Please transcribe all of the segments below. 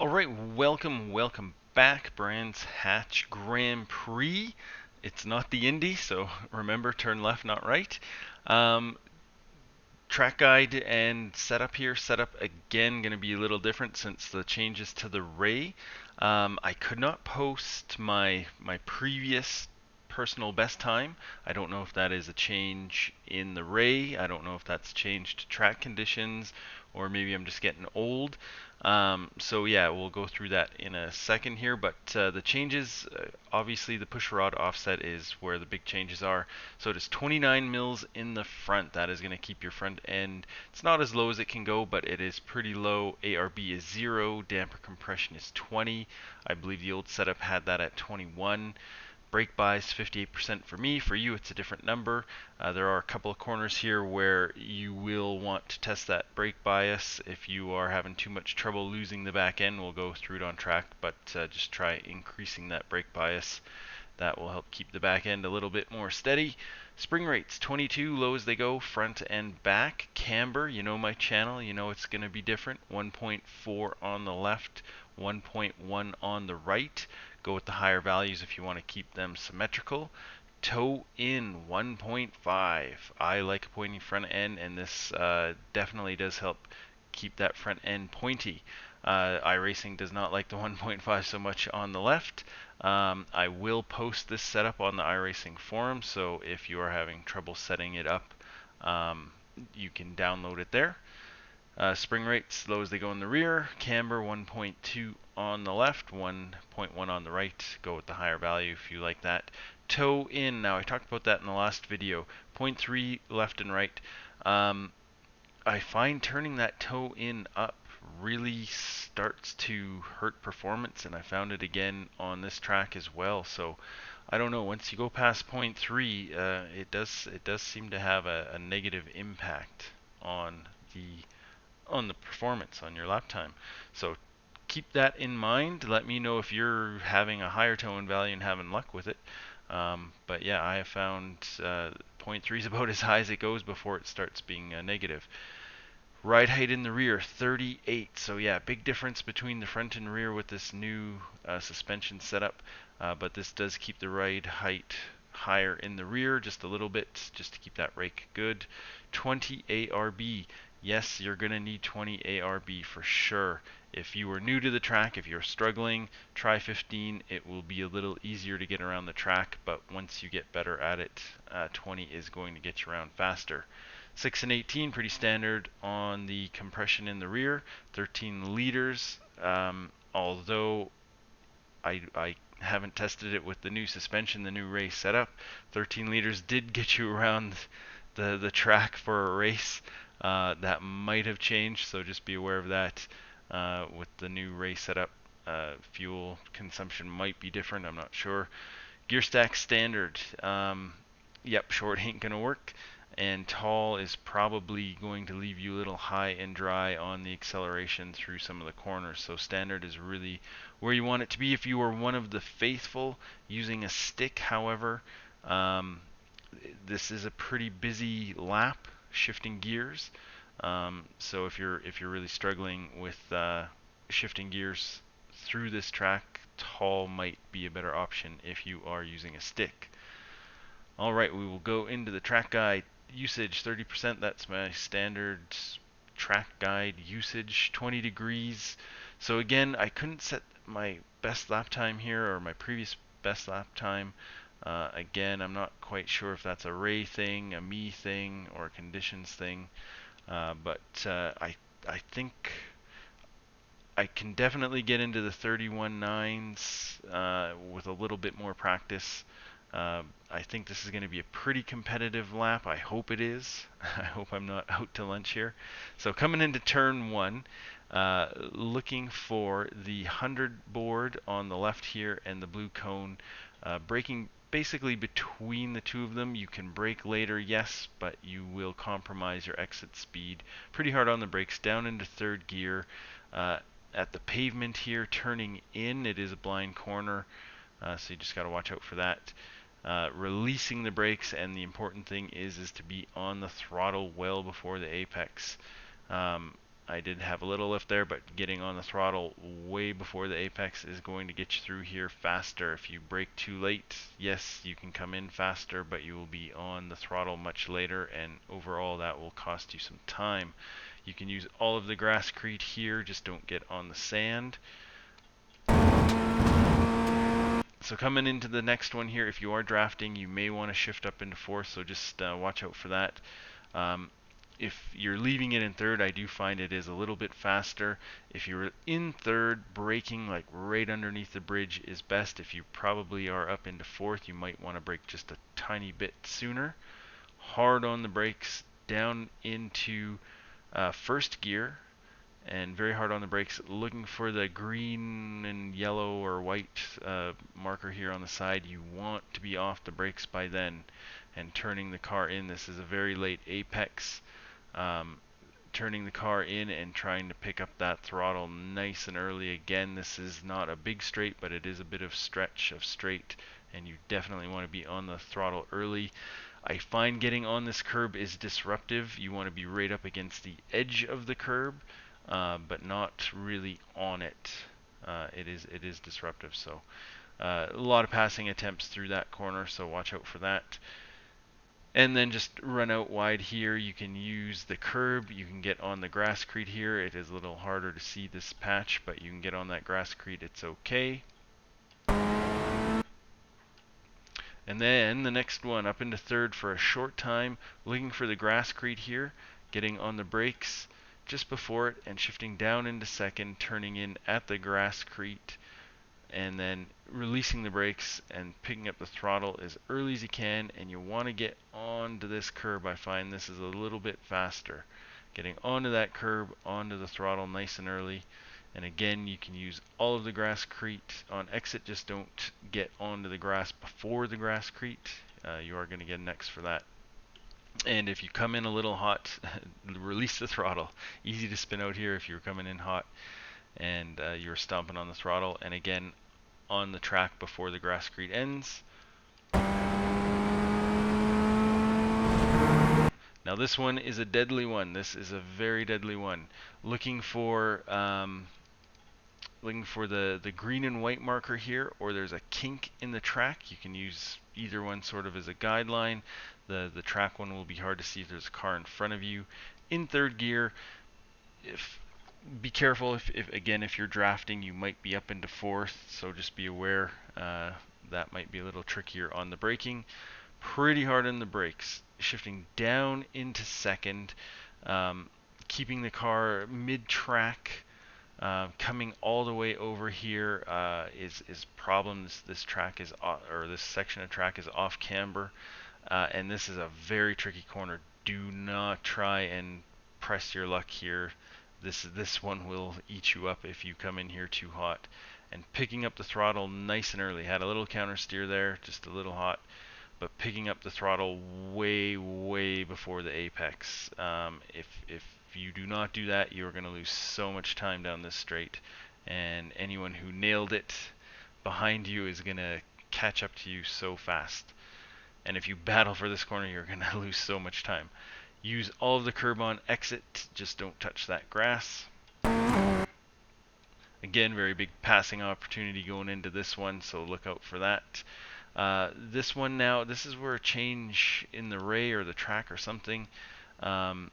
Alright, welcome back, Brands Hatch Grand Prix. It's not the Indy, so remember, turn left, not right. Um, Track guide and setup here. Setup again going to be a little different since the changes to the Ray. I could not post my previous personal best time. I don't know if that is a change in the Ray. I don't know if that's changed track conditions, or maybe I'm just getting old. So yeah, we'll go through that in a second here. But the changes, obviously the push rod offset is where the big changes are. So it is 29 mils in the front. That is going to keep your front end. It's not as low as it can go, but it is pretty low. ARB is 0. Damper compression is 20. I believe the old setup had that at 21. Brake bias 58% for me. For you, it's a different number. There are a couple of corners here where you will want to test that brake bias. If you are having too much trouble losing the back end, we'll go through it on track, but just try increasing that brake bias. That will help keep the back end a little bit more steady. Spring rates 22, low as they go, front and back. Camber, you know my channel, you know it's going to be different. 1.4 on the left, 1.1 on the right. Go with the higher values if you want to keep them symmetrical. Toe in 1.5. I like a pointy front end, and this definitely does help keep that front end pointy. iRacing does not like the 1.5 so much on the left. I will post this setup on the iRacing forum, so if you are having trouble setting it up, you can download it there. Spring rates, low as they go in the rear. Camber 1.2 on the left, 1.1 on the right. Go with the higher value if you like that. Toe in, now I talked about that in the last video. 0.3 left and right. I find turning that toe in up really starts to hurt performance, and I found it again on this track as well. So I don't know. Once you go past 0.3, it does seem to have a negative impact on the performance on your lap time. So keep that in mind. Let me know if you're having a higher toe in value and having luck with it. But yeah, I have found 0.3 is about as high as it goes before it starts being negative. Ride height in the rear, 38. So yeah, big difference between the front and rear with this new suspension setup. But this does keep the ride height higher in the rear just a little bit, just to keep that rake good. 20 ARB. Yes, you're going to need 20 ARB for sure. If you are new to the track, if you're struggling, try 15. It will be a little easier to get around the track, but once you get better at it, 20 is going to get you around faster. 6 and 18, pretty standard on the compression in the rear. 13 liters, although I haven't tested it with the new suspension, the new race setup. 13 liters did get you around the track for a race. That might have changed, so just be aware of that. With the new race setup, fuel consumption might be different. I'm not sure. Gear stack standard. Yep, short ain't gonna work, and tall is probably going to leave you a little high and dry on the acceleration through some of the corners. So standard is really where you want it to be if you are one of the faithful using a stick. However, this is a pretty busy lap shifting gears. So if you're really struggling with shifting gears through this track, tall might be a better option if you are using a stick. Alright, we will go into the track guide. Usage 30%, that's my standard track guide usage. 20 degrees. So again, I couldn't set my best lap time here, or my previous best lap time. Again, I'm not quite sure if that's a Ray thing, a me thing, or a conditions thing. But I think I can definitely get into the 31.9s with a little bit more practice. I think this is going to be a pretty competitive lap. I hope it is. I hope I'm not out to lunch here. So coming into turn one, looking for the 100 board on the left here and the blue cone. Braking basically between the two of them. You can brake later, yes, but you will compromise your exit speed pretty hard on the brakes. Down into third gear. At the pavement here, turning in, it is a blind corner, so you just got to watch out for that. Releasing the brakes, and the important thing is to be on the throttle well before the apex. I I did have a little lift there, but getting on the throttle way before the apex is going to get you through here faster. If you brake too late, yes, you can come in faster, but you will be on the throttle much later, and overall that will cost you some time. You can use all of the grasscrete here, just don't get on the sand. So coming into the next one here, if you are drafting, you may want to shift up into fourth, so just watch out for that. If you're leaving it in third, I do find it is a little bit faster. If you're in third, braking like right underneath the bridge is best. If you probably are up into fourth, you might want to brake just a tiny bit sooner. Hard on the brakes, down into first gear, and very hard on the brakes, looking for the green and yellow or white marker here on the side. You want to be off the brakes by then and turning the car in. This is a very late apex. Turning the car in and trying to pick up that throttle nice and early. Again, this is not a big straight, but it is a bit of stretch of straight, and you definitely want to be on the throttle early. I find getting on this curb is disruptive. You want to be right up against the edge of the curb, but not really on it. It is disruptive. So a lot of passing attempts through that corner, so watch out for that. And then just run out wide here. You can use the curb. You can get on the grasscrete here. It is a little harder to see this patch, but you can get on that grasscrete. It's okay. And then the next one, up into third for a short time, looking for the grasscrete here, getting on the brakes just before it and shifting down into second, turning in at the grasscrete, and then releasing the brakes and picking up the throttle as early as you can. And you want to get onto this curb. I find this is a little bit faster. Getting onto that curb, onto the throttle nice and early. And again, you can use all of the grasscrete on exit. Just don't get onto the grass before the grasscrete. You are going to get an X for that. And if you come in a little hot, release the throttle. Easy to spin out here if you're coming in hot and you're stomping on the throttle. And again, on the track before the grasscrete ends. Now this one is a deadly one. This is a very deadly one. Looking for the green and white marker here, or there's a kink in the track. You can use either one sort of as a guideline. The track one will be hard to see if there's a car in front of you. In third gear, be careful if you're drafting, you might be up into fourth, so just be aware that might be a little trickier on the braking. Pretty hard on the brakes, shifting down into second, keeping the car mid-track. Coming all the way over here is problems. This track is this section of track is off camber, and this is a very tricky corner. Do not try and press your luck here. This one will eat you up if you come in here too hot. And picking up the throttle nice and early. Had a little counter steer there, just a little hot, but picking up the throttle way before the apex. If you do not do that, you're going to lose so much time down this straight, and anyone who nailed it behind you is going to catch up to you so fast. And if you battle for this corner, you're going to lose so much time. Use all of the curb on exit, just don't touch that grass. Again, very big passing opportunity going into this one, so look out for that. This one now, this is where a change in the ray or the track or something. I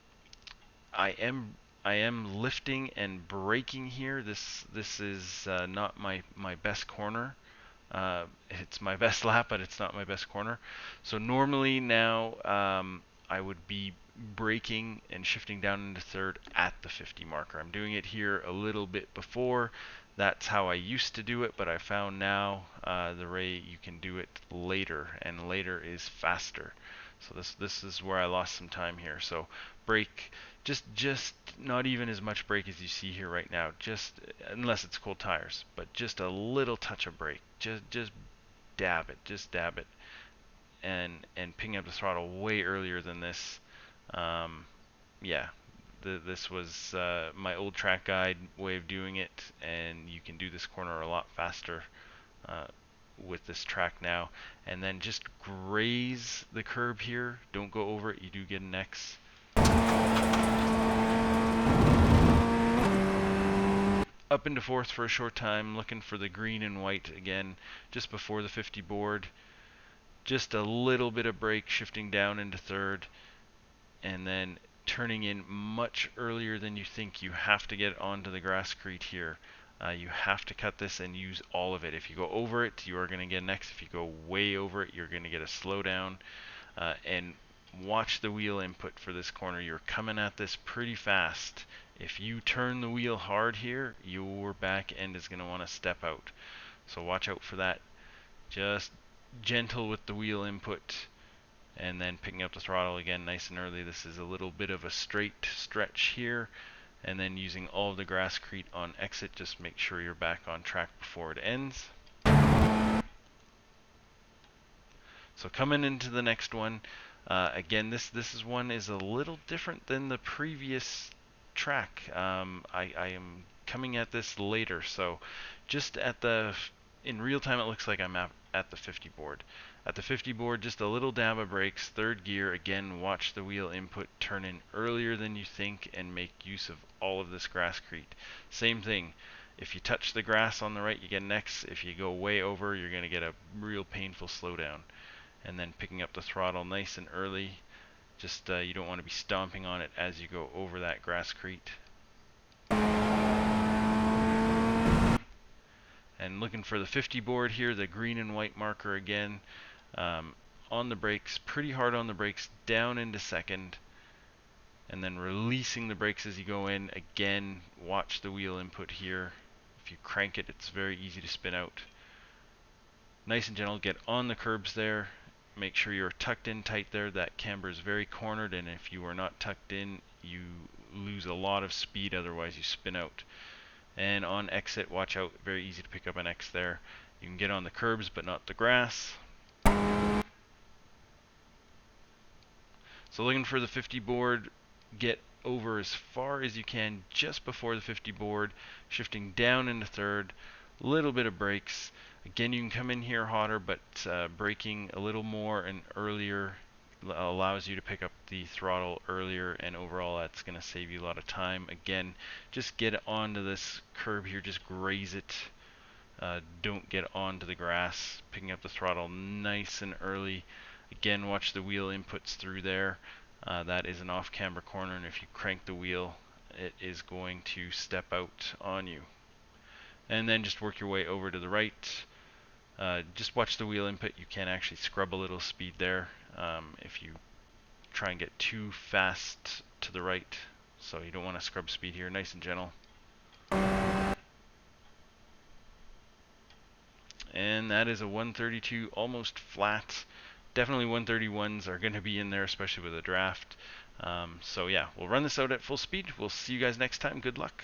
am lifting and braking here. This is not my best corner. It's my best lap, but it's not my best corner. So normally now I would be braking and shifting down into third at the 50 marker. I'm doing it here a little bit before. That's how I used to do it, but I found now the ray you can do it later, and later is faster. So this is where I lost some time here. So brake, just not even as much brake as you see here right now, just unless it's cold tires, but just a little touch of brake. Just dab it, and picking up the throttle way earlier than this. Yeah, this was my old track guide way of doing it, and you can do this corner a lot faster with this track now. And then just graze the curb here. Don't go over it. You do get an X. up into fourth for a short time, looking for the green and white again, just before the 50 board. Just a little bit of brake, shifting down into third, and then turning in much earlier than you think. You have to get onto the grasscrete here. You have to cut this and use all of it. If you go over it, you are going to get an X. If you go way over it, you're going to get a slowdown. And watch the wheel input for this corner. You're coming at this pretty fast. If you turn the wheel hard here, your back end is going to want to step out. So watch out for that. Just gentle with the wheel input, and then picking up the throttle again nice and early. This is a little bit of a straight stretch here, and then using all of the grasscrete on exit. Just make sure you're back on track before it ends. So coming into the next one, again, this one is a little different than the previous track. I am coming at this later, so just in real time it looks like I'm at the 50 board. At the 50 board, just a little dab of brakes, third gear. Again, watch the wheel input, turn in earlier than you think, and make use of all of this grasscrete. Same thing. If you touch the grass on the right, you get an X. If you go way over, you're going to get a real painful slowdown. And then picking up the throttle nice and early. Just you don't want to be stomping on it as you go over that grasscrete. And looking for the 50 board here, the green and white marker again. On the brakes, pretty hard on the brakes, down into second. And then releasing the brakes as you go in. Again, watch the wheel input here. If you crank it, it's very easy to spin out. Nice and gentle, get on the curbs there. Make sure you're tucked in tight there. That camber is very cornered, and if you are not tucked in, you lose a lot of speed, otherwise you spin out. And on exit, watch out, very easy to pick up an X there. You can get on the curbs, but not the grass. So looking for the 50 board, get over as far as you can just before the 50 board, shifting down into third, little bit of brakes. Again, you can come in here hotter, but braking a little more and earlier allows you to pick up the throttle earlier, and overall that's going to save you a lot of time. Again, just get onto this curb here, just graze it. Don't get onto the grass. Picking up the throttle nice and early. Again, watch the wheel inputs through there. That is an off-camber corner, and if you crank the wheel, it is going to step out on you. And then just work your way over to the right. Just watch the wheel input. You can actually scrub a little speed there if you try and get too fast to the right. So you don't want to scrub speed here. Nice and gentle. And that is a 132, almost flat. Definitely 131s are going to be in there, especially with a draft. So yeah, we'll run this out at full speed. We'll see you guys next time. Good luck.